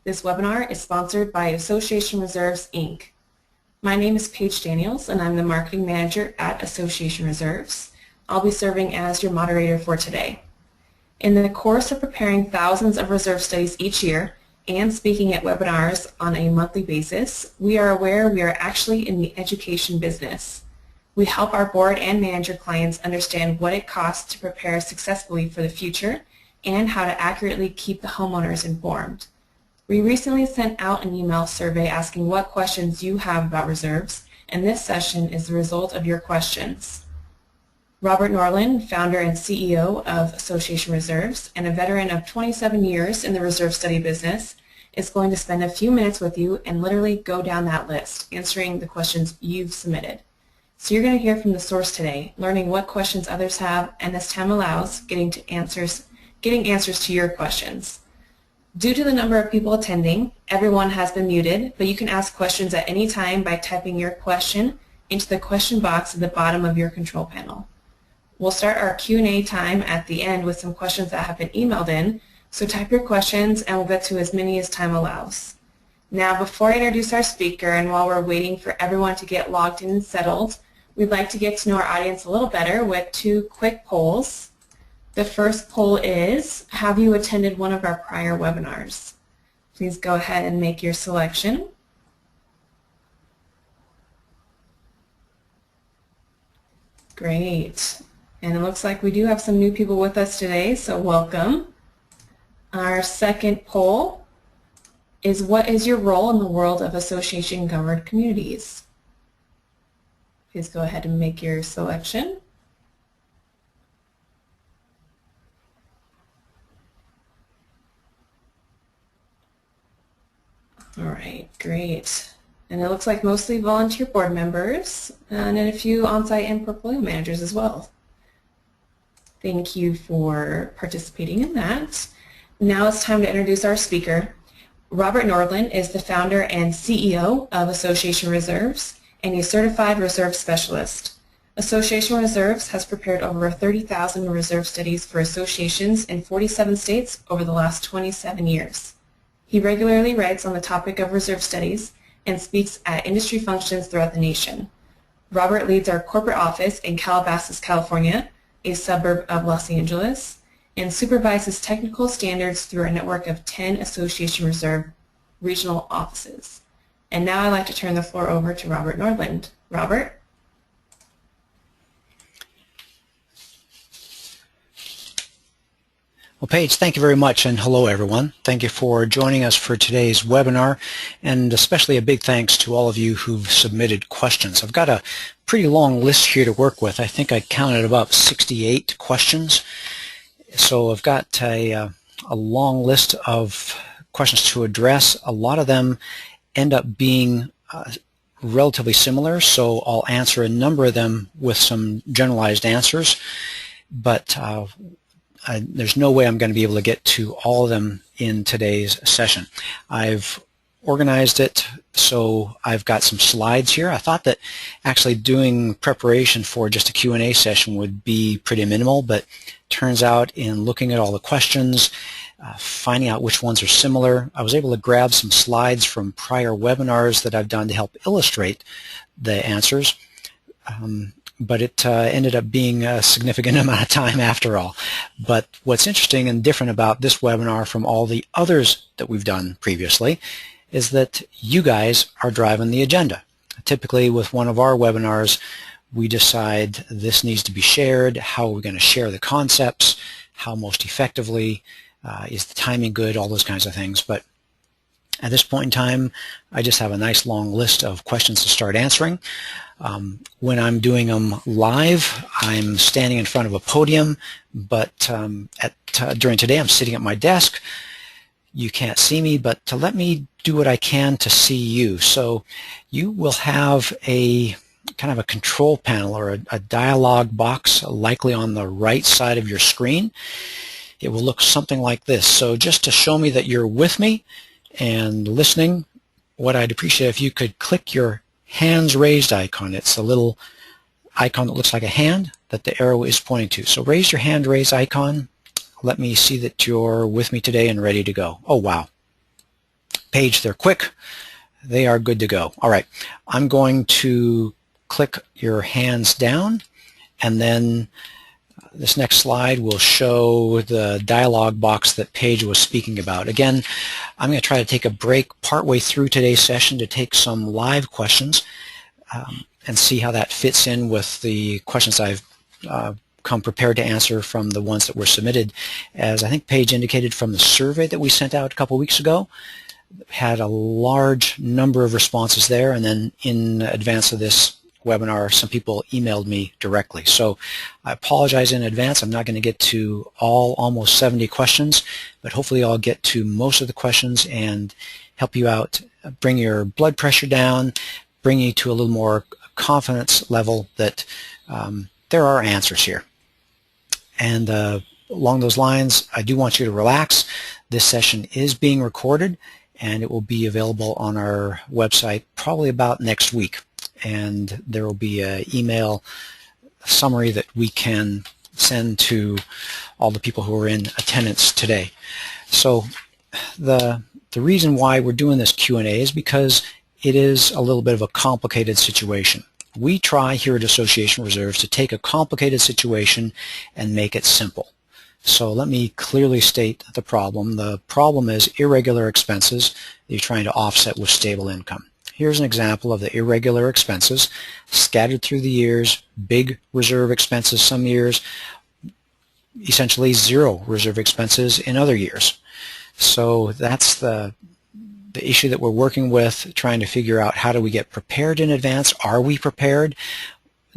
This webinar is sponsored by Association Reserves, Inc. My name is Paige Daniels, and I'm the Marketing Manager at Association Reserves. I'll be serving as your moderator for today. In the course of preparing thousands of reserve studies each year and speaking at webinars on a monthly basis, we are aware we are actually in the education business. We help our board and manager clients understand what it costs to prepare successfully for the future and how to accurately keep the homeowners informed. We recently sent out an email survey asking what questions you have about reserves, and this session is the result of your questions. Robert Norlin, founder and CEO of Association Reserves and a veteran of 27 years in the reserve study business, is going to spend a few minutes with you and literally go down that list, answering the questions you've submitted. So you're going to hear from the source today, learning what questions others have, and as time allows, getting answers to your questions. Due to the number of people attending, everyone has been muted, but you can ask questions at any time by typing your question into the question box at the bottom of your control panel. We'll start our Q&A time at the end with some questions that have been emailed in, so type your questions and we'll get to as many as time allows. Now, before I introduce our speaker and while we're waiting for everyone to get logged in and settled, we'd like to get to know our audience a little better with two quick polls. The first poll is, have you attended one of our prior webinars? Please go ahead and make your selection. Great. And it looks like we do have some new people with us today, so welcome. Our second poll is, what is your role in the world of association-governed communities? Please go ahead and make your selection. All right, great. And it looks like mostly volunteer board members and then a few on-site and portfolio managers as well. Thank you for participating in that. Now it's time to introduce our speaker. Robert Nordlund is the founder and CEO of Association Reserves and a certified reserve specialist. Association Reserves has prepared over 30,000 reserve studies for associations in 47 states over the last 27 years. He regularly writes on the topic of reserve studies and speaks at industry functions throughout the nation. Robert leads our corporate office in Calabasas, California, a suburb of Los Angeles, and supervises technical standards through a network of 10 Association Reserve regional offices. And now I'd like to turn the floor over to Robert Nordlund. Robert? Well, Paige, thank you very much, and hello everyone. Thank you for joining us for today's webinar, and especially a big thanks to all of you who've submitted questions. I've got a pretty long list here to work with. I think I counted about 68 questions. So I've got a long list of questions to address. A lot of them end up being relatively similar, so I'll answer a number of them with some generalized answers, but there's no way I'm going to be able to get to all of them in today's session. I've organized it so I've got some slides here. I thought that actually doing preparation for just a Q&A session would be pretty minimal, but turns out in looking at all the questions, finding out which ones are similar, I was able to grab some slides from prior webinars that I've done to help illustrate the answers. But it ended up being a significant amount of time after all. But what's interesting and different about this webinar from all the others that we've done previously is that you guys are driving the agenda. Typically with one of our webinars, we decide this needs to be shared, how are we going to share the concepts, how most effectively, is the timing good, all those kinds of things. But at this point in time, I just have a nice long list of questions to start answering. When I'm doing them live, I'm standing in front of a podium, but during today I'm sitting at my desk. You can't see me, but let me do what I can to see you. So you will have a kind of a control panel or a dialog box likely on the right side of your screen. It will look something like this. So just to show me that you're with me and listening, what I'd appreciate if you could click your hands raised icon. It's a little icon that looks like a hand that the arrow is pointing to. So raise your hand raise icon. Let me see that you're with me today and ready to go. Oh, wow. page. They're quick. They are good to go. All right, I'm going to click your hands down, and then this next slide will show the dialog box that Paige was speaking about. Again, I'm going to try to take a break partway through today's session to take some live questions and see how that fits in with the questions I've come prepared to answer from the ones that were submitted. As I think Paige indicated from the survey that we sent out a couple weeks ago, had a large number of responses there, and then in advance of this webinar, some people emailed me directly. So I apologize in advance. I'm not going to get to almost 70 questions, but hopefully I'll get to most of the questions and help you out, bring your blood pressure down, bring you to a little more confidence level that there are answers here. And along those lines, I do want you to relax. This session is being recorded, and it will be available on our website probably about next week. And there will be an email summary that we can send to all the people who are in attendance today. So the reason why we're doing this Q&A is because it is a little bit of a complicated situation. We try here at Association Reserves to take a complicated situation and make it simple. So let me clearly state the problem. The problem is irregular expenses that you're trying to offset with stable income. Here's an example of the irregular expenses scattered through the years, big reserve expenses some years, essentially zero reserve expenses in other years. So that's the issue that we're working with, trying to figure out how do we get prepared in advance. Are we prepared?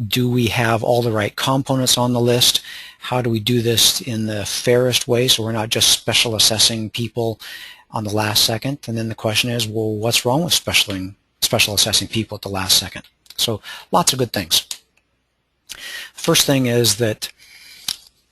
Do we have all the right components on the list? How do we do this in the fairest way so we're not just special assessing people on the last second? And then the question is, well, what's wrong with special assessing people at the last second? So lots of good things. First thing is that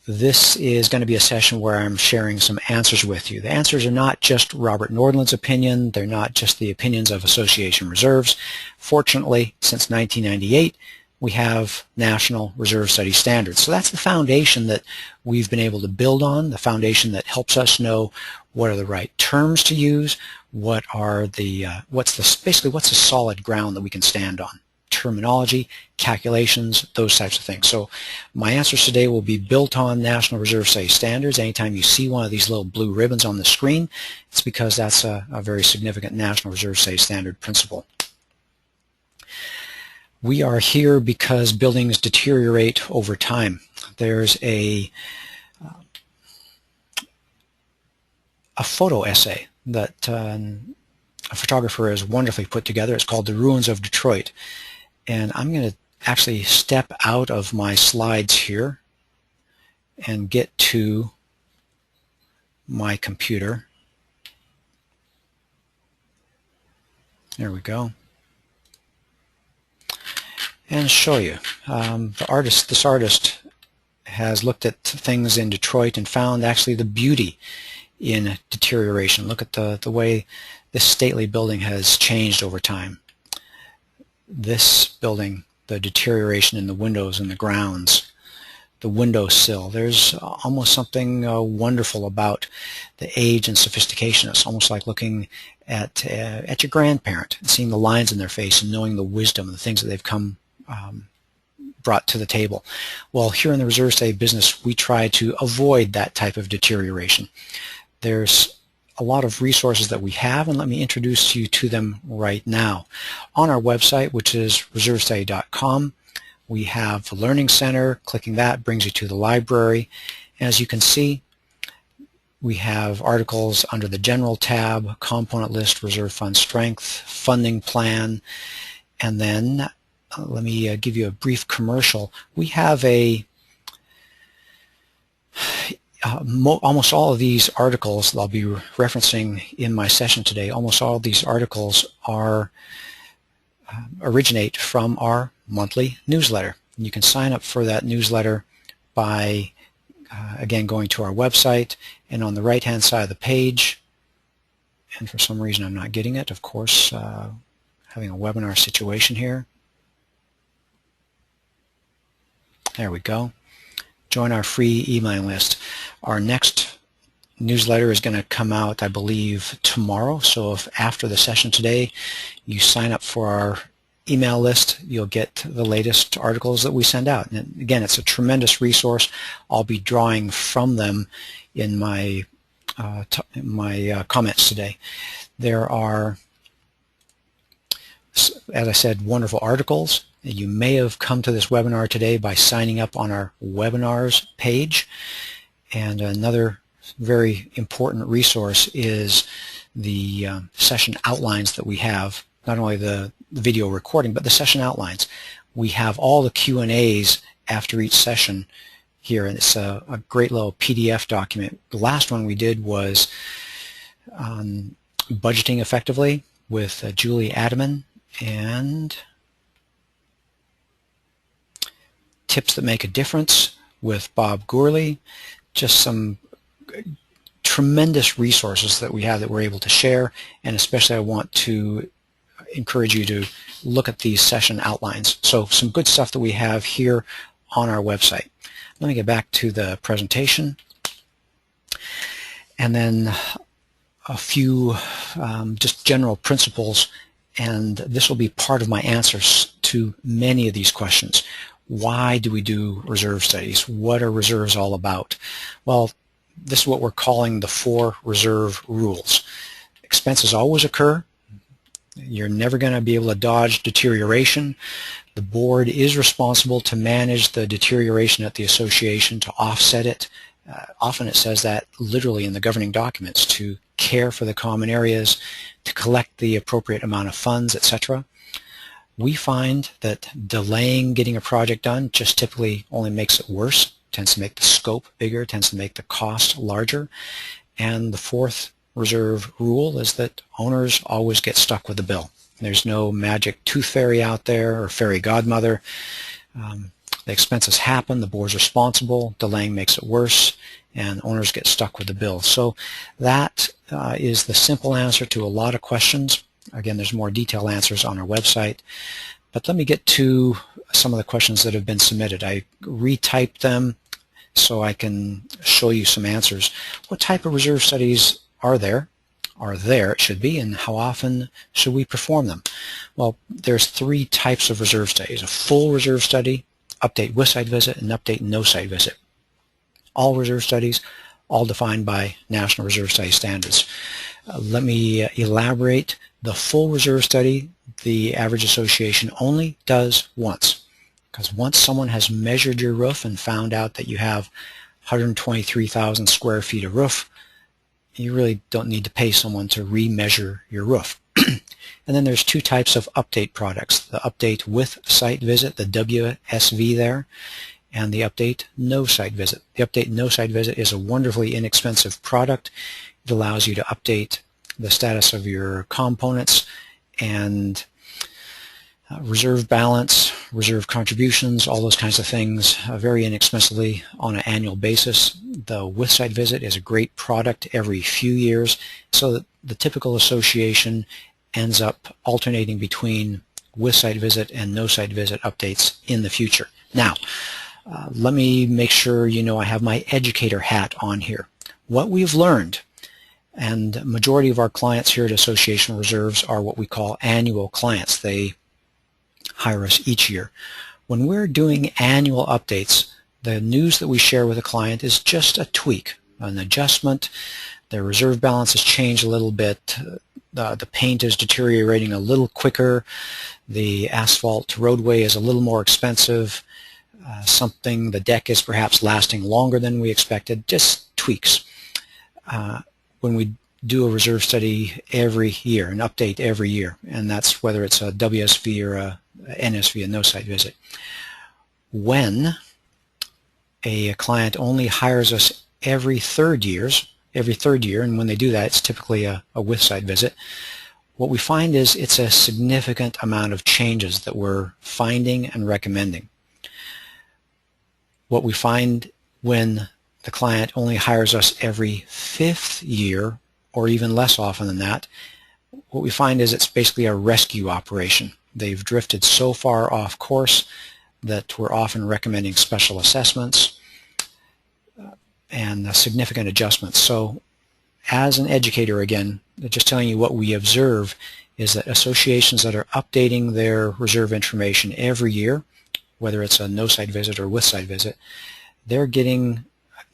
this is going to be a session where I'm sharing some answers with you. The answers are not just Robert Nordlund's opinion. They're not just the opinions of Association Reserves. Fortunately, since 1998, we have National Reserve Study Standards. So that's the foundation that we've been able to build on, the foundation that helps us know what are the right terms to use, what are the basically what's the solid ground that we can stand on. Terminology, calculations, those types of things. So my answers today will be built on National Reserve Study Standards. Anytime you see one of these little blue ribbons on the screen, it's because that's a very significant National Reserve Study Standard principle. We are here because buildings deteriorate over time. There's a photo essay that a photographer has wonderfully put together. It's called The Ruins of Detroit. And I'm going to actually step out of my slides here and get to my computer. There we go. And show you. This artist has looked at things in Detroit and found actually the beauty in deterioration. Look at the way this stately building has changed over time. This building, the deterioration in the windows and the grounds, the windowsill. There's almost something wonderful about the age and sophistication. It's almost like looking at your grandparent and seeing the lines in their face and knowing the wisdom, the things that they've brought to the table. Well, here in the reserve study business, we try to avoid that type of deterioration. There's a lot of resources that we have, and let me introduce you to them right now. On our website, which is reservestudy.com, we have the Learning Center. Clicking that brings you to the library. As you can see, we have articles under the General tab, Component List, Reserve Fund Strength, Funding Plan, and then let me give you a brief commercial. We have almost all of these articles that I'll be referencing in my session today, almost all of these articles originate from our monthly newsletter. And you can sign up for that newsletter by, again, going to our website, and on the right-hand side of the page, and for some reason I'm not getting it, of course, having a webinar situation here. There we go. Join our free emailing list. Our next newsletter is going to come out, I believe, tomorrow. So if after the session today you sign up for our email list, you'll get the latest articles that we send out. And again, it's a tremendous resource. I'll be drawing from them in my comments today. There are, as I said, wonderful articles. You may have come to this webinar today by signing up on our webinars page. And another very important resource is the session outlines that we have, not only the video recording, but the session outlines. We have all the Q&As after each session here, and it's a great little PDF document. The last one we did was on budgeting effectively with Julie Adaman, and tips that make a difference with Bob Gourley. Just some tremendous resources that we have that we're able to share, and especially I want to encourage you to look at these session outlines. So some good stuff that we have here on our website. Let me get back to the presentation, and then a few just general principles, and this will be part of my answers to many of these questions. Why do we do reserve studies? What are reserves all about? Well, this is what we're calling the 4 reserve rules. Expenses always occur. You're never going to be able to dodge deterioration. The board is responsible to manage the deterioration at the association, to offset it. Often it says that literally in the governing documents, to care for the common areas, to collect the appropriate amount of funds, etc. We find that delaying getting a project done just typically only makes it worse, tends to make the scope bigger, tends to make the cost larger. And the 4th reserve rule is that owners always get stuck with the bill. There's no magic tooth fairy out there or fairy godmother. The expenses happen, the board's responsible, delaying makes it worse, and owners get stuck with the bill. So that is the simple answer to a lot of questions. Again, there's more detailed answers on our website. But let me get to some of the questions that have been submitted. I retyped them so I can show you some answers. What type of reserve studies are there? It should be, and how often should we perform them? Well, there's 3 types of reserve studies: a full reserve study, update with site visit, and update no site visit. All reserve studies, all defined by National Reserve Study Standards. Let me elaborate. The full reserve study, the average association only does once, because once someone has measured your roof and found out that you have 123,000 square feet of roof, you really don't need to pay someone to remeasure your roof. And then there's 2 types of update products: the update with site visit, the WSV there, and the update no site visit. The update no site visit is a wonderfully inexpensive product. It allows you to update the status of your components and reserve balance, reserve contributions, all those kinds of things very inexpensively on an annual basis. The with site visit is a great product every few years, so that the typical association ends up alternating between with site visit and no site visit updates in the future. Now, let me make sure you know I have my educator hat on here. What we've learned, and majority of our clients here at Association Reserves are what we call annual clients. They hire us each year. When we're doing annual updates, the news that we share with a client is just a tweak, an adjustment. Their reserve balance has changed a little bit. The paint is deteriorating a little quicker. The asphalt roadway is a little more expensive. The deck is perhaps lasting longer than we expected. Just tweaks. When we do a reserve study every year, an update every year, and that's whether it's a WSV or a NSV, a no site visit. When a client only hires us every third year, and when they do that, it's typically a with site visit, what we find is it's a significant amount of changes that we're finding and recommending. What we find when the client only hires us every 5th year, or even less often than that, what we find is it's basically a rescue operation. They've drifted so far off course that we're often recommending special assessments and significant adjustments. So as an educator, again, just telling you what we observe is that associations that are updating their reserve information every year, whether it's a no-site visit or with-site visit, they're getting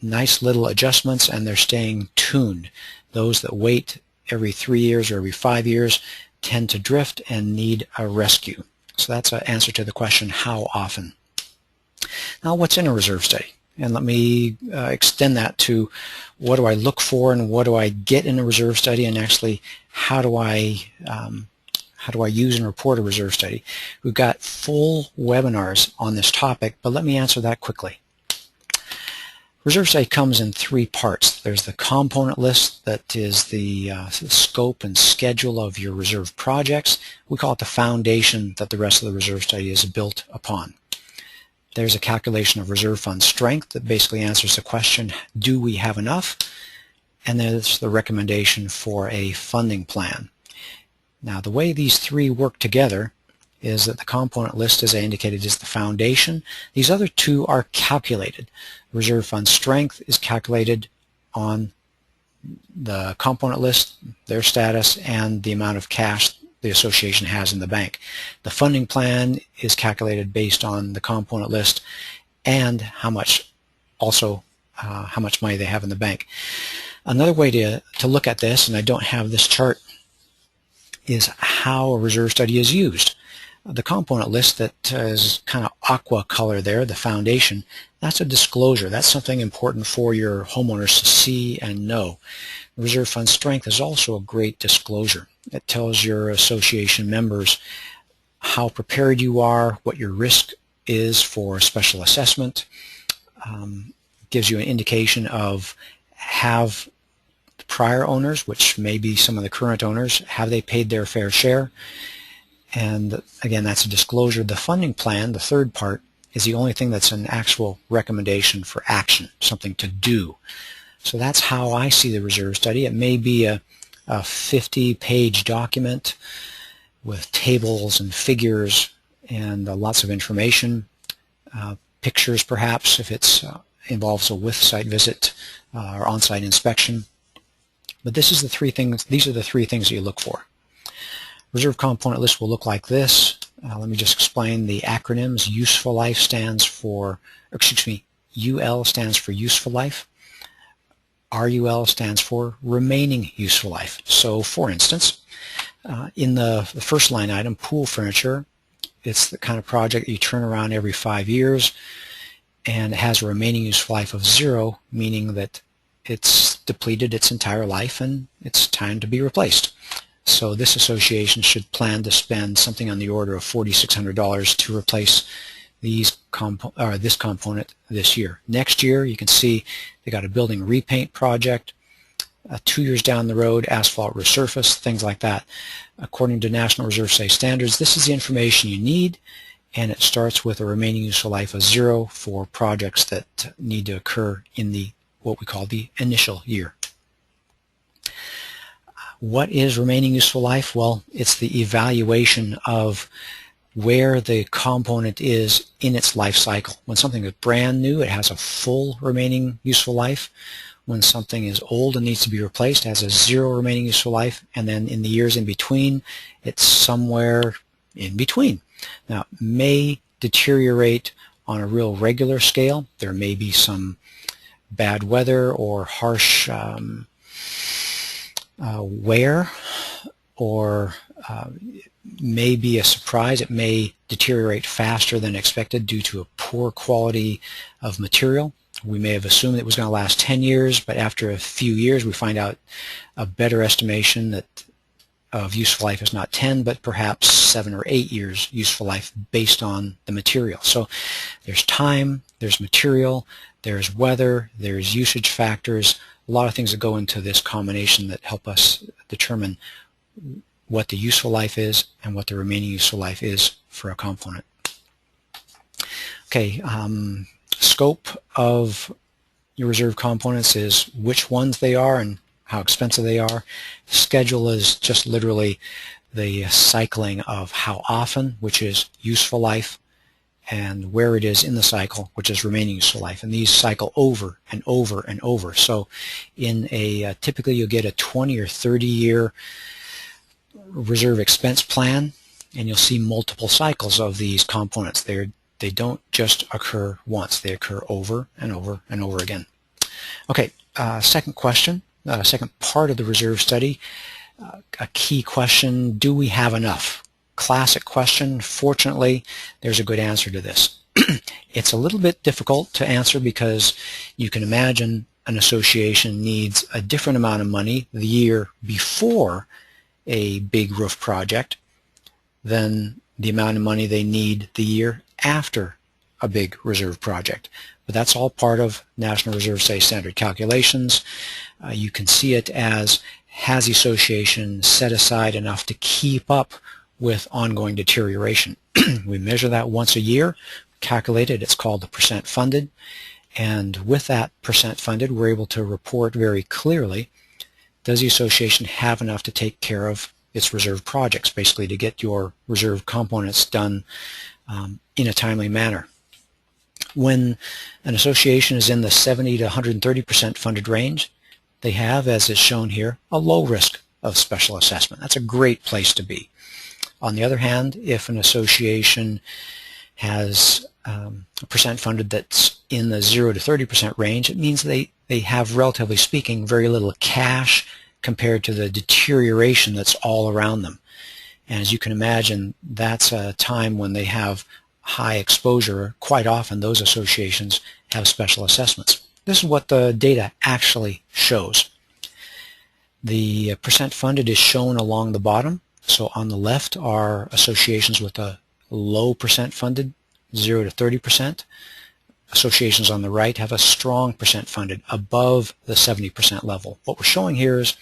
nice little adjustments and they're staying tuned. Those that wait every 3 years or every 5 years tend to drift and need a rescue. So that's an answer to the question, how often? Now, what's in a reserve study? And let me extend that to what do I look for and what do I get in a reserve study, and actually how do I use and report a reserve study? We've got full webinars on this topic, but let me answer that quickly. Reserve study comes in 3 parts. There's the component list, that is the scope and schedule of your reserve projects. We call it the foundation that the rest of the reserve study is built upon. There's a calculation of reserve fund strength that basically answers the question, do we have enough? And there's the recommendation for a funding plan. Now, the way these 3 work together is that the component list, as I indicated, is the foundation. These other 2 are calculated. Reserve fund strength is calculated on the component list, their status, and the amount of cash the association has in the bank. The funding plan is calculated based on the component list and how much money they have in the bank. Another way to look at this, and I don't have this chart, is how a reserve study is used. The component list that is kind of aqua color there, the foundation, that's a disclosure. That's something important for your homeowners to see and know. Reserve fund strength is also a great disclosure. It tells your association members how prepared you are, what your risk is for special assessment, gives you an indication of have the prior owners, which may be some of the current owners, have they paid their fair share? And again, that's a disclosure. The funding plan, the 3rd part, is the only thing that's an actual recommendation for action, something to do. So that's how I see the reserve study. It may be a 50-page document with tables and figures and lots of information, pictures perhaps if it involves a with-site visit or on-site inspection. But this is the 3 things. These are the 3 things that you look for. Reserve component list will look like this. Let me just explain the acronyms. Useful life stands for, UL stands for useful life. RUL stands for remaining useful life. So, for instance, in the first line item, pool furniture, it's the kind of project that you turn around every 5 years, and it has a remaining useful life of 0, meaning that it's depleted its entire life and it's time to be replaced. So this association should plan to spend something on the order of $4,600 to replace this component this year. Next year, you can see they got a building repaint project. 2 years down the road, asphalt resurface, things like that. According to National Reserve Study standards, this is the information you need, and it starts with a remaining useful life of 0 for projects that need to occur in what we call the initial year. What is remaining useful life? Well, it's the evaluation of where the component is in its life cycle. When something is brand new, it has a full remaining useful life. When something is old and needs to be replaced, it has a 0 remaining useful life. And then in the years in between, it's somewhere in between. Now, it may deteriorate on a real regular scale. There may be some bad weather or harsh wear, or may be a surprise. It may deteriorate faster than expected due to a poor quality of material. We may have assumed it was going to last 10 years, but after a few years we find out a better estimation that of useful life is not 10, but perhaps 7 or 8 years useful life based on the material. So there's time, there's material, there's weather, there's usage factors, a lot of things that go into this combination that help us determine what the useful life is and what the remaining useful life is for a component. Okay, scope of your reserve components is which ones they are and how expensive they are. Schedule is just literally the cycling of how often, which is useful life, and where it is in the cycle, which is remaining useful life. And these cycle over and over and over. So in a typically you'll get a 20 or 30 year reserve expense plan, and you'll see multiple cycles of these components. They don't just occur once. They occur over and over and over again. Okay, second question, second part of the reserve study, a key question: do we have enough? Classic question. Fortunately, there's a good answer to this. It's a little bit difficult to answer because you can imagine an association needs a different amount of money the year before a big roof project than the amount of money they need the year after a big reserve project. But that's all part of National Reserve Study standard calculations. You can see it as, has the association set aside enough to keep up with ongoing deterioration? We measure that once a year, calculate it. It's called the percent funded. And with that percent funded, we're able to report very clearly, does the association have enough to take care of its reserve projects, basically to get your reserve components done in a timely manner. When an association is in the 70 to 130% funded range, they have, as is shown here, a low risk of special assessment. That's a great place to be. On the other hand, if an association has a percent funded that's in the 0 to 30% range, it means they have, relatively speaking, very little cash compared to the deterioration that's all around them. And as you can imagine, that's a time when they have high exposure. Quite often those associations have special assessments. This is what the data actually shows. The percent funded is shown along the bottom. So on the left are associations with a low percent funded, 0 to 30%. Associations on the right have a strong percent funded, above the 70% level. What we're showing here is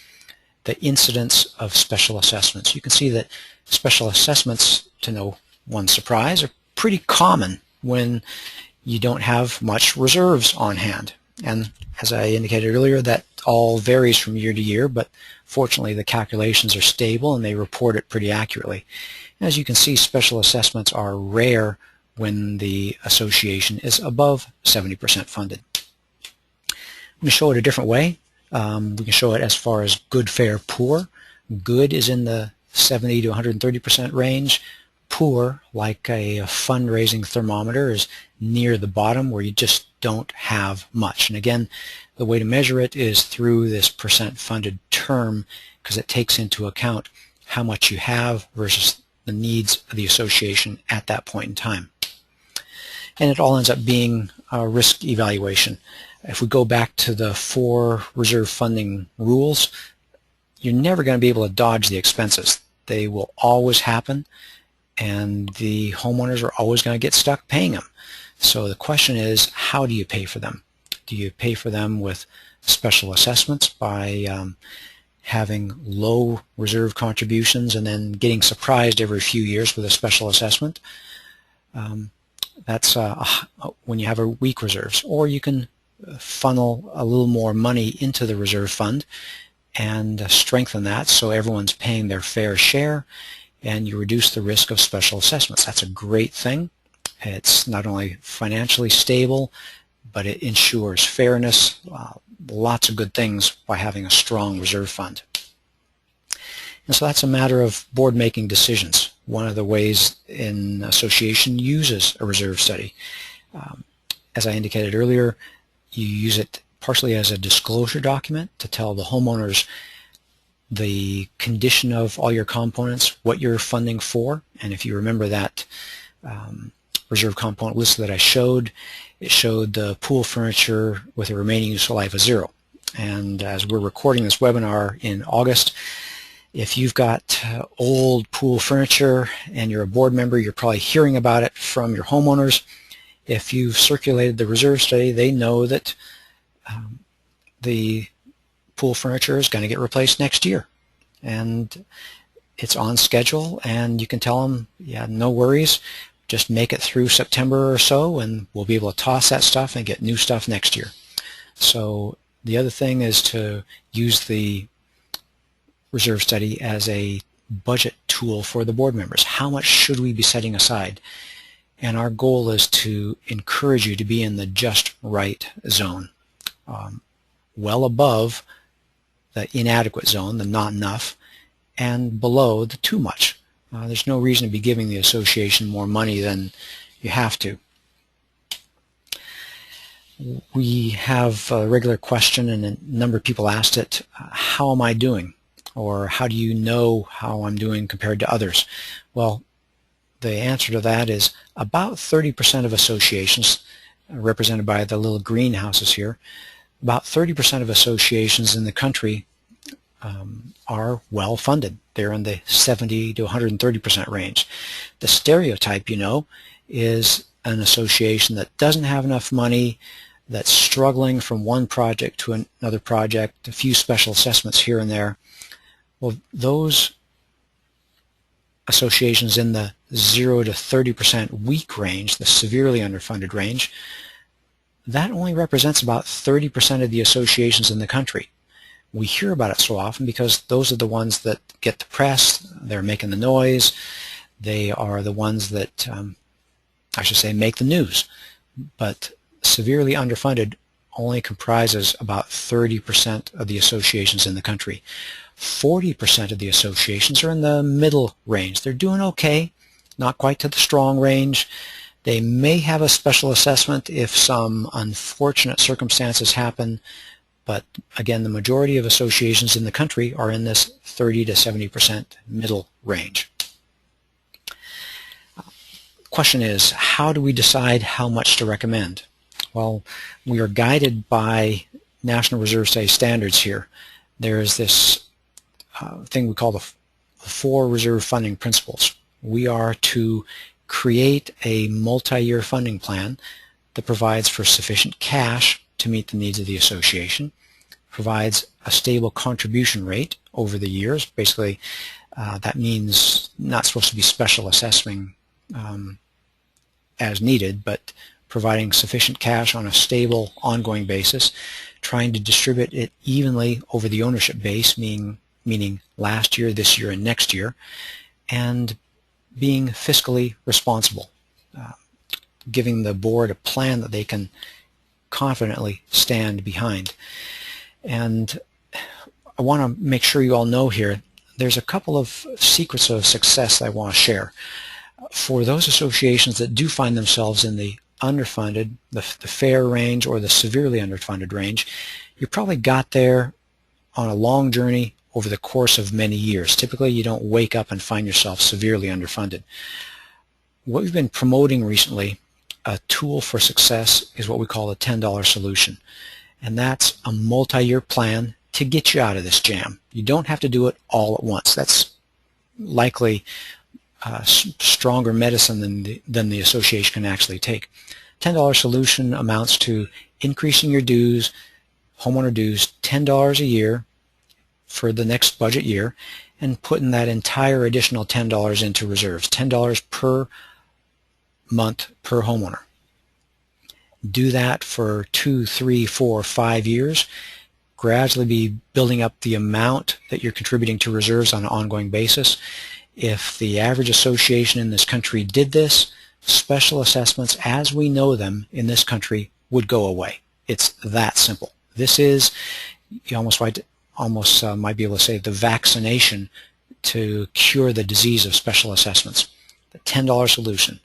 the incidence of special assessments. You can see that special assessments, to no one's surprise, are pretty common when you don't have much reserves on hand. And as I indicated earlier, that all varies from year to year, but fortunately the calculations are stable and they report it pretty accurately. And as you can see, special assessments are rare when the association is above 70% funded. I'm going to show it a different way. We can show it as far as good, fair, poor. Good is in the 70 to 130% range. Poor, like a fundraising thermometer, is near the bottom where you just don't have much. And again, the way to measure it is through this percent funded term, because it takes into account how much you have versus the needs of the association at that point in time. And it all ends up being a risk evaluation. If we go back to the 4 reserve funding rules, you're never going to be able to dodge the expenses. They will always happen, and the homeowners are always going to get stuck paying them. So the question is, how do you pay for them? Do you pay for them with special assessments by having low reserve contributions and then getting surprised every few years with a special assessment? That's when you have a weak reserves. Or you can funnel a little more money into the reserve fund and strengthen that so everyone's paying their fair share, and you reduce the risk of special assessments. That's a great thing. It's not only financially stable, but it ensures fairness. Lots of good things by having a strong reserve fund. And so that's a matter of board making decisions. One of the ways an association uses a reserve study. As I indicated earlier, you use it partially as a disclosure document to tell the homeowners the condition of all your components, what you're funding for. And if you remember that reserve component list that I showed, it showed the pool furniture with a remaining useful life of 0. And as we're recording this webinar in August, if you've got old pool furniture and you're a board member, you're probably hearing about it from your homeowners. If you've circulated the reserve study, they know that the pool furniture is going to get replaced next year. And it's on schedule, and you can tell them, yeah, no worries, just make it through September or so, and we'll be able to toss that stuff and get new stuff next year. So the other thing is to use the reserve study as a budget tool for the board members. How much should we be setting aside? and our goal is to encourage you to be in the just right zone, well above the inadequate zone, the not enough, and below the too much. There's no reason to be giving the association more money than you have to. We have a regular question, and a number of people asked it, how am I doing? Or how do you know how I'm doing compared to others? Well, the answer to that is about 30% of associations, represented by the little greenhouses here, about 30% of associations in the country are well funded. They're in the 70 to 130% range. The stereotype, you know, is an association that doesn't have enough money, that's struggling from one project to another project, a few special assessments here and there. Well, those associations in the 0 to 30% weak range, the severely underfunded range, that only represents about 30% of the associations in the country. We hear about it so often because those are the ones that get the press, they're making the noise, they are the ones that, I should say, make the news. But severely underfunded only comprises about 30% of the associations in the country. 40% of the associations are in the middle range. They're doing okay, not quite to the strong range. They may have a special assessment if some unfortunate circumstances happen, but again, the majority of associations in the country are in this 30 to 70% middle range. Question is, how do we decide how much to recommend? Well, we are guided by National Reserve Study standards here. There is this thing we call the 4 reserve funding principles. We are to create a multi-year funding plan that provides for sufficient cash to meet the needs of the association, provides a stable contribution rate over the years. Basically, that means not supposed to be special assessing as needed, but providing sufficient cash on a stable, ongoing basis, trying to distribute it evenly over the ownership base, meaning last year, this year, and next year, and being fiscally responsible, giving the board a plan that they can confidently stand behind. And I want to make sure you all know here, there's a couple of secrets of success that I want to share. For those associations that do find themselves in the underfunded, the fair range, or the severely underfunded range, you probably got there on a long journey over the course of many years. Typically, you don't wake up and find yourself severely underfunded. What we've been promoting recently, a tool for success, is what we call a $10 solution. And that's a multi-year plan to get you out of this jam. You don't have to do it all at once. That's likely stronger medicine than the association can actually take. $10 solution amounts to increasing your dues, homeowner dues, $10 a year for the next budget year, and putting that entire additional $10 into reserves, $10 per month per homeowner. Do that for 2, 3, 4, 5 years. Gradually be building up the amount that you're contributing to reserves on an ongoing basis. If the average association in this country did this, special assessments as we know them in this country would go away. It's that simple. This is, you almost might be able to say, the vaccination to cure the disease of special assessments. The $10 solution.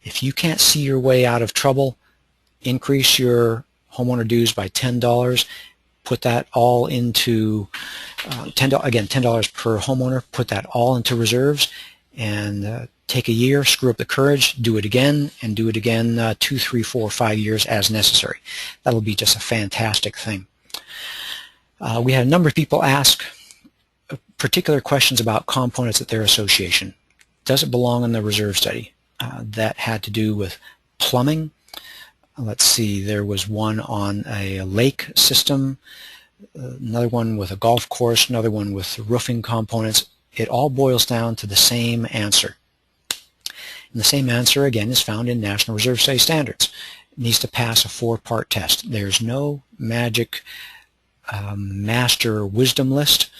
If you can't see your way out of trouble, increase your homeowner dues by $10. Put that all into $10 per homeowner. Put that all into reserves, and take a year, screw up the courage, do it again, and do it again 2, 3, 4, 5 years as necessary. That'll be just a fantastic thing. We had a number of people ask particular questions about components at their association. Does it belong in the reserve study? That had to do with plumbing. Let's see, there was one on a lake system, another one with a golf course, another one with roofing components. It all boils down to the same answer. And the same answer, again, is found in National Reserve Study standards. It needs to pass a 4-part test. There's no magic master wisdom list.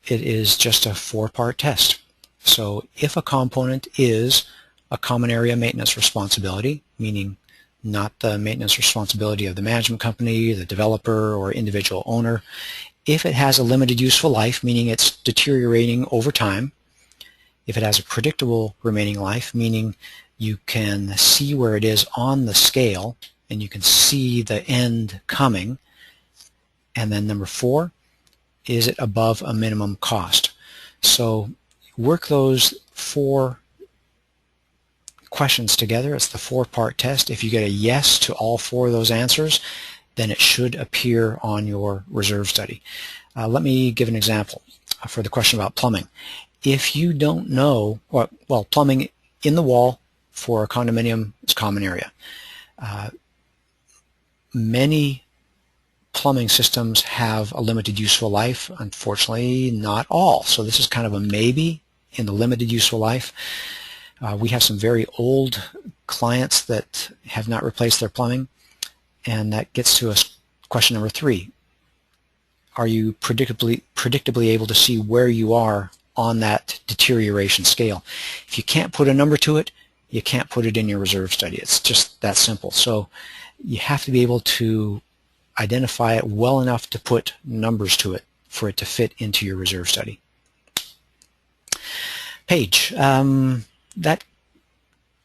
It is just a 4-part test. So if a component is a common area maintenance responsibility, meaning not the maintenance responsibility of the management company, the developer, or individual owner. If it has a limited useful life, meaning it's deteriorating over time. If it has a predictable remaining life, meaning you can see where it is on the scale and you can see the end coming. And then number 4, is it above a minimum cost? So work those 4 questions together. It's the 4-part test. If you get a yes to all 4 of those answers, then it should appear on your reserve study. Let me give an example for the question about plumbing. If you don't know, well, plumbing in the wall for a condominium is common area. Many plumbing systems have a limited useful life. Unfortunately, not all. So this is kind of a maybe in the limited useful life. We have some very old clients that have not replaced their plumbing, and that gets to us question number 3. Are you predictably able to see where you are on that deterioration scale? If you can't put a number to it, you can't put it in your reserve study. It's just that simple. So you have to be able to identify it well enough to put numbers to it for it to fit into your reserve study. Paige, that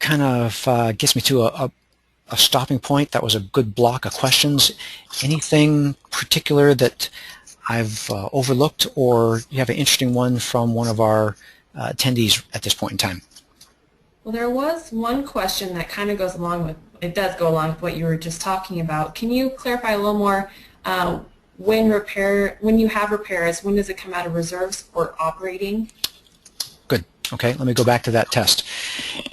kind of gets me to a stopping point. That was a good block of questions. Anything particular that I've overlooked, or you have an interesting one from one of our attendees at this point in time? Well, there was one question that kind of goes along with, it does go along with what you were just talking about. Can you clarify a little more, when you have repairs, when does it come out of reserves or operating? Good. Okay, let me go back to that test.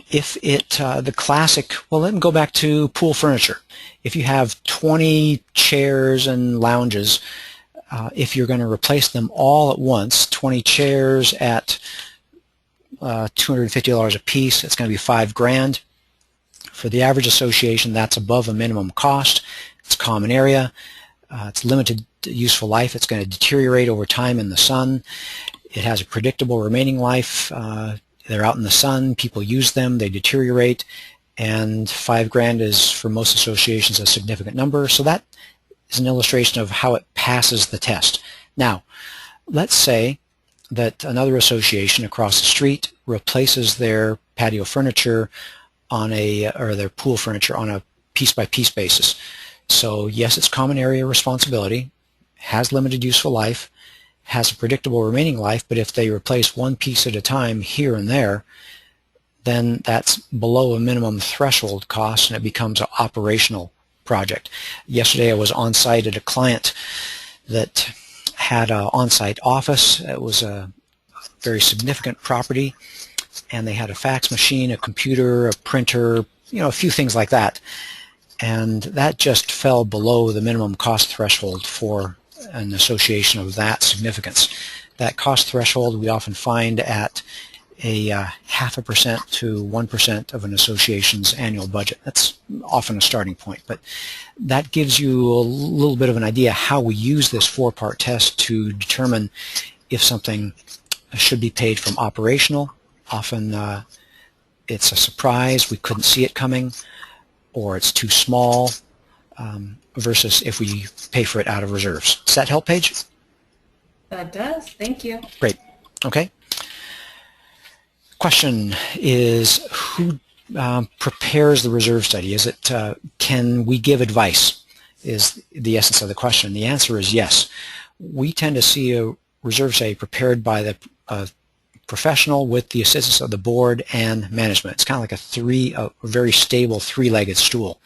If the classic, well, let me go back to pool furniture. If you have 20 chairs and lounges, if you're going to replace them all at once, 20 chairs at $250 a piece, it's going to be $5,000. For the average association, that's above a minimum cost. It's common area. It's limited useful life. It's going to deteriorate over time in the sun. It has a predictable remaining life. They're out in the sun. People use them. They deteriorate. And $5,000 is, for most associations, a significant number. So that is an illustration of how it passes the test. Now, let's say that another association across the street replaces their patio furniture on or their pool furniture on a piece-by-piece basis. So yes, it's common area responsibility, has limited useful life, has a predictable remaining life, but if they replace one piece at a time here and there, then that's below a minimum threshold cost and it becomes an operational project. Yesterday I was on site at a client that had an on-site office. It was a very significant property, and they had a fax machine, a computer, a printer, a few things like that. And that just fell below the minimum cost threshold for an association of that significance. That cost threshold we often find at a 0.5% to 1% of an association's annual budget. That's often a starting point, but that gives you a little bit of an idea how we use this 4-part test to determine if something should be paid from operational. Often it's a surprise, we couldn't see it coming, or it's too small, versus if we pay for it out of reserves. Does that help, Paige? That does. Thank you. Great. Okay. Question is, who prepares the reserve study? Is it, can we give advice, is the essence of the question. The answer is yes. We tend to see a reserve study prepared by the professional with the assistance of the board and management. It's kind of like a very stable 3-legged stool.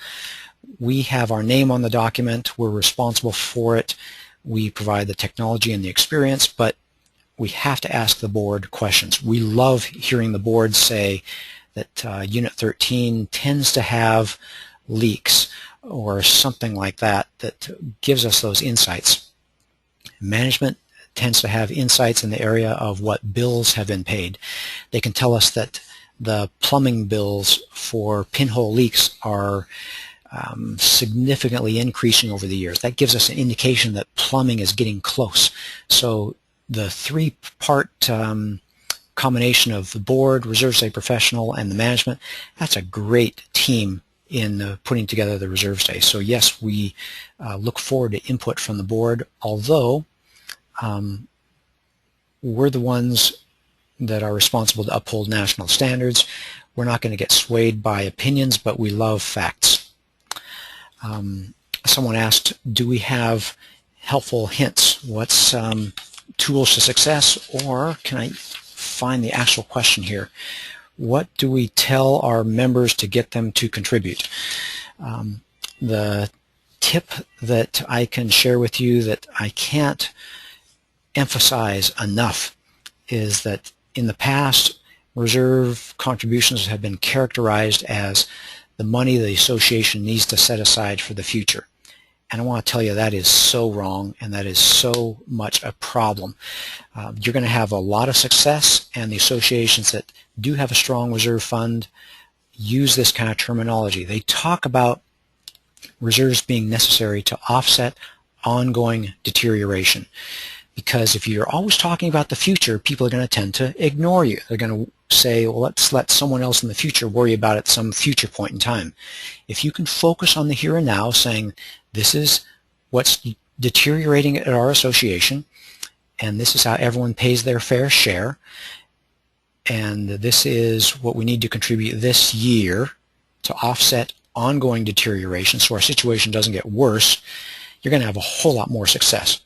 We have our name on the document. We're responsible for it. We provide the technology and the experience, but we have to ask the board questions. We love hearing the board say that Unit 13 tends to have leaks or something like that that gives us those insights. Management tends to have insights in the area of what bills have been paid. They can tell us that the plumbing bills for pinhole leaks are significantly increasing over the years. That gives us an indication that plumbing is getting close. So the 3-part combination of the board, reserves day professional, and the management, that's a great team in putting together the reserves day. So yes, we look forward to input from the board, although we're the ones that are responsible to uphold national standards. We're not going to get swayed by opinions, but we love facts. Someone asked, do we have helpful hints? What's tools to success? Or can I find the actual question here? What do we tell our members to get them to contribute? The tip that I can share with you that I can't emphasize enough is that in the past, reserve contributions have been characterized as the money the association needs to set aside for the future. And I want to tell you that is so wrong, and that is so much a problem. You're going to have a lot of success, and the associations that do have a strong reserve fund use this kind of terminology. They talk about reserves being necessary to offset ongoing deterioration. Because if you're always talking about the future, people are going to tend to ignore you. They're going to say, well, let's let someone else in the future worry about it at some future point in time. If you can focus on the here and now, saying this is what's deteriorating at our association, and this is how everyone pays their fair share, and this is what we need to contribute this year to offset ongoing deterioration so our situation doesn't get worse, you're going to have a whole lot more success.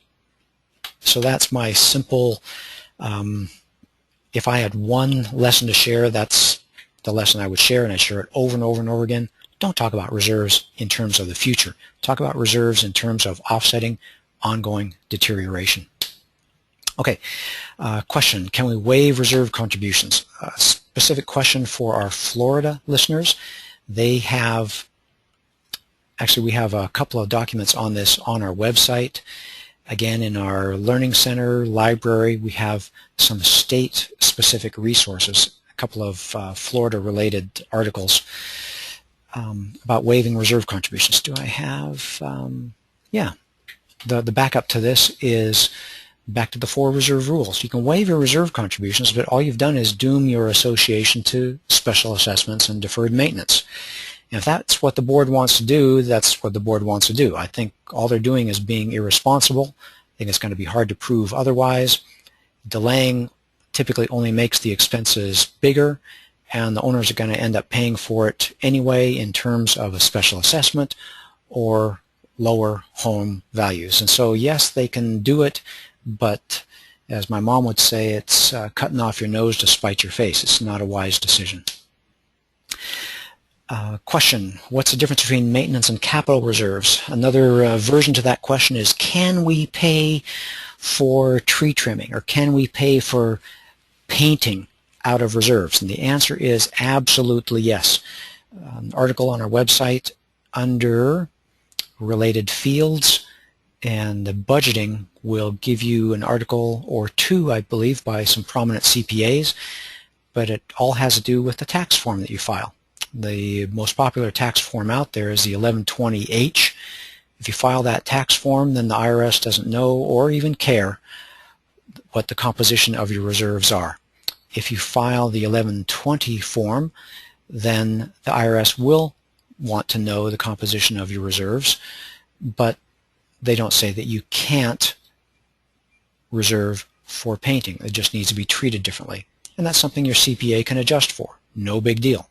So that's my simple, if I had one lesson to share, that's the lesson I would share, and I share it over and over and over again. Don't talk about reserves in terms of the future. Talk about reserves in terms of offsetting ongoing deterioration. Okay, question, can we waive reserve contributions? A specific question for our Florida listeners. They have, actually we have a couple of documents on this on our website. Again, in our Learning Center library, we have some state-specific resources, a couple of Florida-related articles about waiving reserve contributions. Do I have, yeah, the backup to this is back to the 4 reserve rules. You can waive your reserve contributions, but all you've done is doom your association to special assessments and deferred maintenance. And if that's what the board wants to do, that's what the board wants to do. I think all they're doing is being irresponsible. I think it's going to be hard to prove otherwise. Delaying typically only makes the expenses bigger, and the owners are going to end up paying for it anyway in terms of a special assessment or lower home values. And so yes, they can do it, but as my mom would say, it's cutting off your nose to spite your face. It's not a wise decision. Question, what's the difference between maintenance and capital reserves? Another version to that question is, can we pay for tree trimming, or can we pay for painting out of reserves? And the answer is absolutely yes. An article on our website under related fields and the budgeting will give you an article or two, I believe, by some prominent CPAs, but it all has to do with the tax form that you file. The most popular tax form out there is the 1120H. If you file that tax form, then the IRS doesn't know or even care what the composition of your reserves are. If you file the 1120 form, then the IRS will want to know the composition of your reserves, but they don't say that you can't reserve for painting. It just needs to be treated differently. And that's something your CPA can adjust for. No big deal.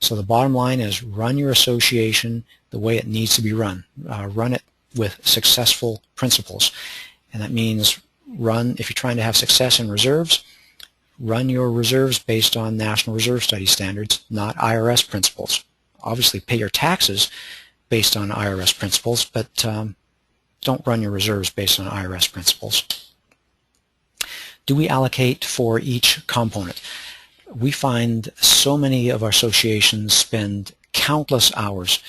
So the bottom line is run your association the way it needs to be run. Run it with successful principles. And that means run, if you're trying to have success in reserves, run your reserves based on National Reserve Study standards, not IRS principles. Obviously pay your taxes based on IRS principles, but don't run your reserves based on IRS principles. Do we allocate for each component? We find so many of our associations spend countless hours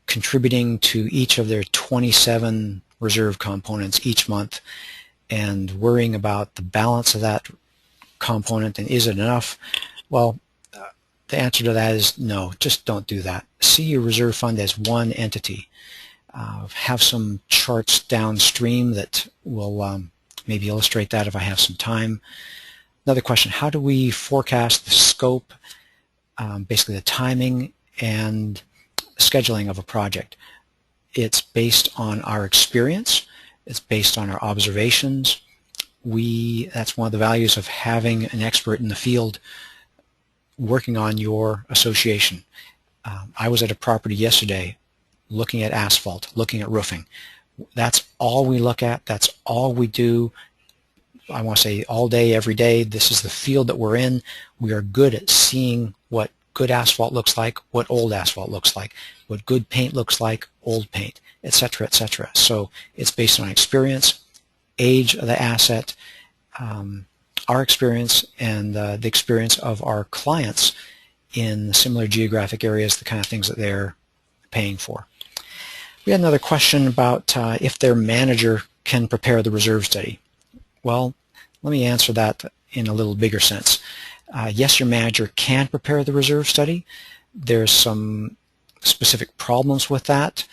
contributing to each of their 27 reserve components each month and worrying about the balance of that component and is it enough? Well, the answer to that is no, just don't do that. See your reserve fund as one entity. Have some charts downstream that will maybe illustrate that if I have some time. Another question, how do we forecast the scope, basically the timing and scheduling of a project? It's based on our experience. It's based on our observations. That's one of the values of having an expert in the field working on your association. I was at a property yesterday looking at asphalt, looking at roofing. That's all we look at. That's all we do. I want to say all day, every day. This is the field that we're in. We are good at seeing what good asphalt looks like, what old asphalt looks like, what good paint looks like, old paint, etc., etc. So it's based on experience, age of the asset, our experience, and the experience of our clients in similar geographic areas, the kind of things that they're paying for. We had another question about if their manager can prepare the reserve study. Well, let me answer that in a little bigger sense. Yes, your manager can prepare the reserve study. There's some specific problems with that.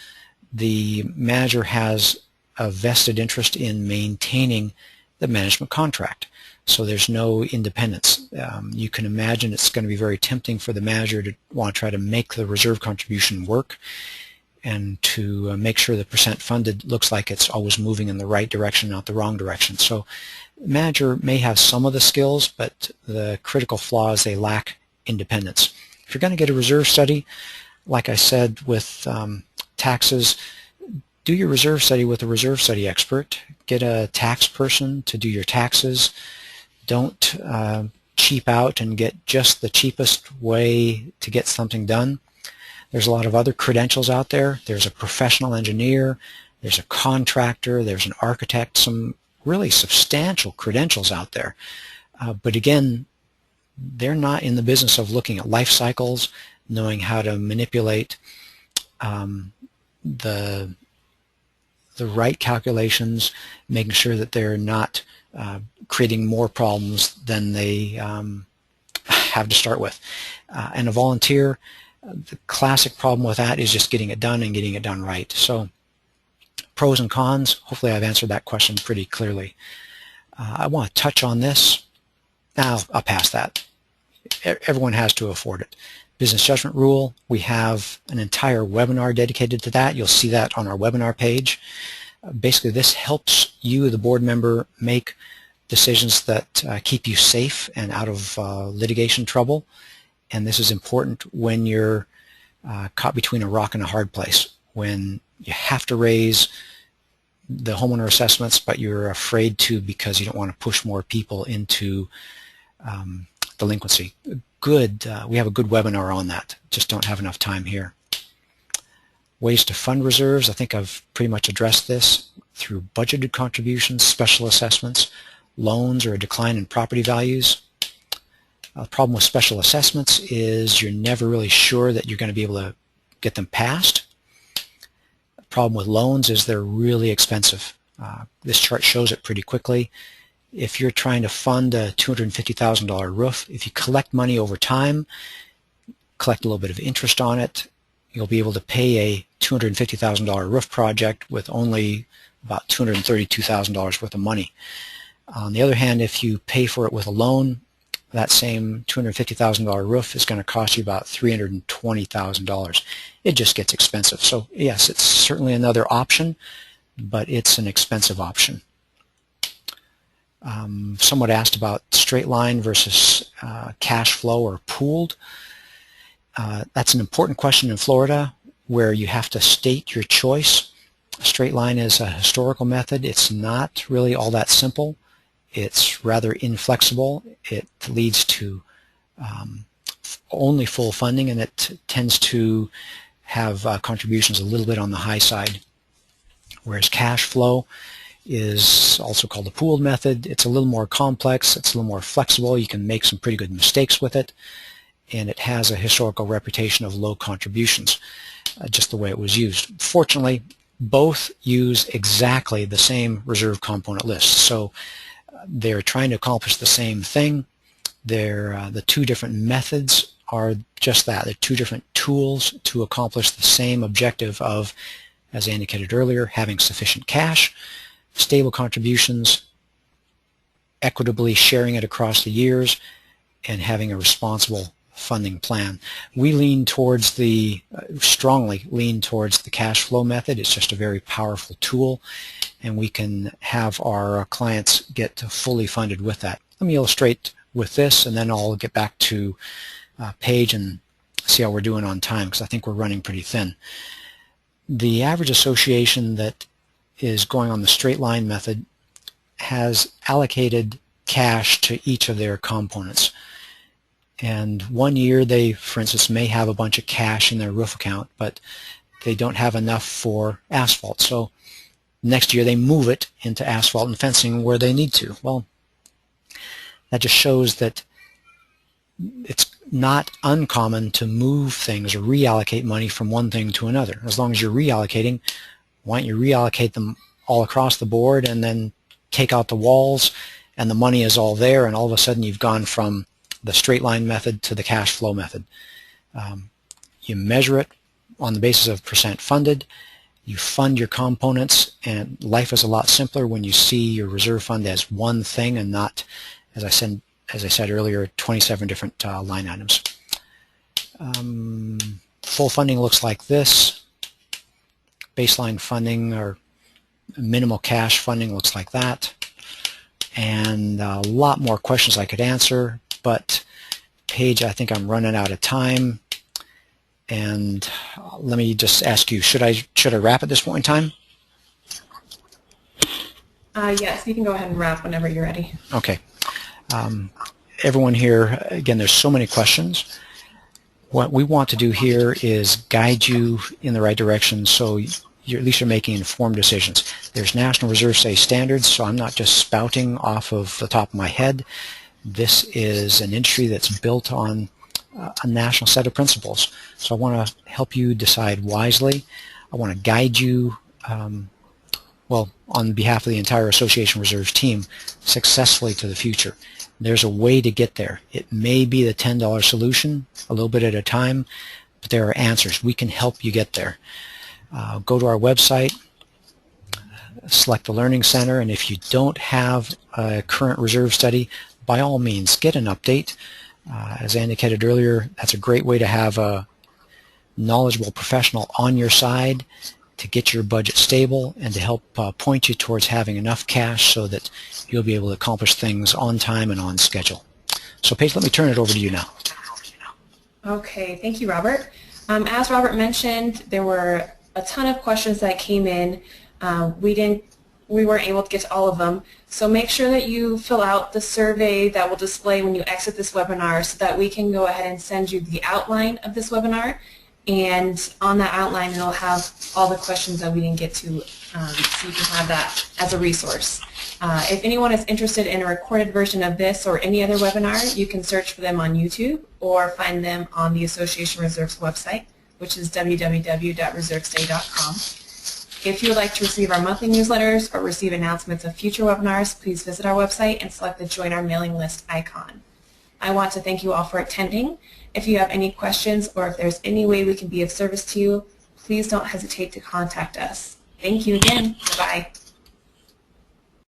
The manager has a vested interest in maintaining the management contract, so there's no independence. You can imagine it's going to be very tempting for the manager to want to try to make the reserve contribution work and to make sure the percent funded looks like it's always moving in the right direction, not the wrong direction. So the manager may have some of the skills, but the critical flaw is they lack independence. If you're going to get a reserve study, like I said with taxes, do your reserve study with a reserve study expert. Get a tax person to do your taxes. Don't cheap out and get just the cheapest way to get something done. There's a lot of other credentials out there. There's a professional engineer, there's a contractor, there's an architect, some really substantial credentials out there. But again, they're not in the business of looking at life cycles, knowing how to manipulate the right calculations, making sure that they're not creating more problems than they have to start with. And a volunteer, the classic problem with that is just getting it done and getting it done right. So pros and cons, hopefully I've answered that question pretty clearly. I want to touch on this. Now I'll pass that. Everyone has to afford it. Business judgment rule, we have an entire webinar dedicated to that. You'll see that on our webinar page. Basically, this helps you, the board member, make decisions that keep you safe and out of litigation trouble. And this is important when you're caught between a rock and a hard place, when you have to raise the homeowner assessments, but you're afraid to because you don't want to push more people into delinquency. We have a good webinar on that. Just don't have enough time here. Ways to fund reserves, I think I've pretty much addressed this through budgeted contributions, special assessments, loans, or a decline in property values. The problem with special assessments is you're never really sure that you're going to be able to get them passed. The problem with loans is they're really expensive. This chart shows it pretty quickly. If you're trying to fund a $250,000 roof, if you collect money over time, collect a little bit of interest on it, you'll be able to pay a $250,000 roof project with only about $232,000 worth of money. On the other hand, if you pay for it with a loan, that same $250,000 roof is going to cost you about $320,000. It just gets expensive. So yes, it's certainly another option, but it's an expensive option. Someone asked about straight line versus cash flow or pooled. That's an important question in Florida where you have to state your choice. A straight line is a historical method. It's not really all that simple. It's rather inflexible. It leads to only full funding, and it tends to have contributions a little bit on the high side. Whereas cash flow is also called the pooled method. It's a little more complex. It's a little more flexible. You can make some pretty good mistakes with it, and it has a historical reputation of low contributions, just the way it was used. Fortunately, both use exactly the same reserve component list. So they're trying to accomplish the same thing. The two different methods are just that. They're two different tools to accomplish the same objective of, as I indicated earlier, having sufficient cash, stable contributions, equitably sharing it across the years, and having a responsible funding plan. We lean towards strongly lean towards the cash flow method. It's just a very powerful tool, and we can have our clients get fully funded with that. Let me illustrate with this, and then I'll get back to Paige and see how we're doing on time, because I think we're running pretty thin. The average association that is going on the straight line method has allocated cash to each of their components. And one year they, for instance, may have a bunch of cash in their roof account, but they don't have enough for asphalt. So next year they move it into asphalt and fencing where they need to. Well, that just shows that it's not uncommon to move things or reallocate money from one thing to another. As long as you're reallocating, why don't you reallocate them all across the board and then take out the walls and the money is all there, and all of a sudden you've gone from the straight line method to the cash flow method. You measure it on the basis of percent funded, you fund your components, and life is a lot simpler when you see your reserve fund as one thing and not, as I said earlier, 27 different line items. Full funding looks like this. Baseline funding or minimal cash funding looks like that. And a lot more questions I could answer, but Paige, I think I'm running out of time. And let me just ask you, should I wrap at this point in time? Yes, you can go ahead and wrap whenever you're ready. Okay. Everyone here, again, there's so many questions. What we want to do here is guide you in the right direction so at least you're making informed decisions. There's National Reserve Study standards, so I'm not just spouting off of the top of my head. This is an industry that's built on a national set of principles. So I want to help you decide wisely. I want to guide you, well, on behalf of the entire Association Reserves team, successfully to the future. There's a way to get there. It may be the $10 solution, a little bit at a time, but there are answers. We can help you get there. Go to our website, select the Learning Center, and if you don't have a current reserve study, by all means, get an update. As I indicated earlier, that's a great way to have a knowledgeable professional on your side to get your budget stable and to help point you towards having enough cash so that you'll be able to accomplish things on time and on schedule. So Paige, let me turn it over to you now. Okay, thank you, Robert. As Robert mentioned, there were a ton of questions that came in. We weren't able to get to all of them, so make sure that you fill out the survey that will display when you exit this webinar so that we can go ahead and send you the outline of this webinar, and on that outline it'll have all the questions that we didn't get to, so you can have that as a resource. If anyone is interested in a recorded version of this or any other webinar, you can search for them on YouTube or find them on the Association Reserves website, which is www.reservestudy.com. If you would like to receive our monthly newsletters or receive announcements of future webinars, please visit our website and select the Join Our Mailing List icon. I want to thank you all for attending. If you have any questions or if there's any way we can be of service to you, please don't hesitate to contact us. Thank you again. Bye-bye.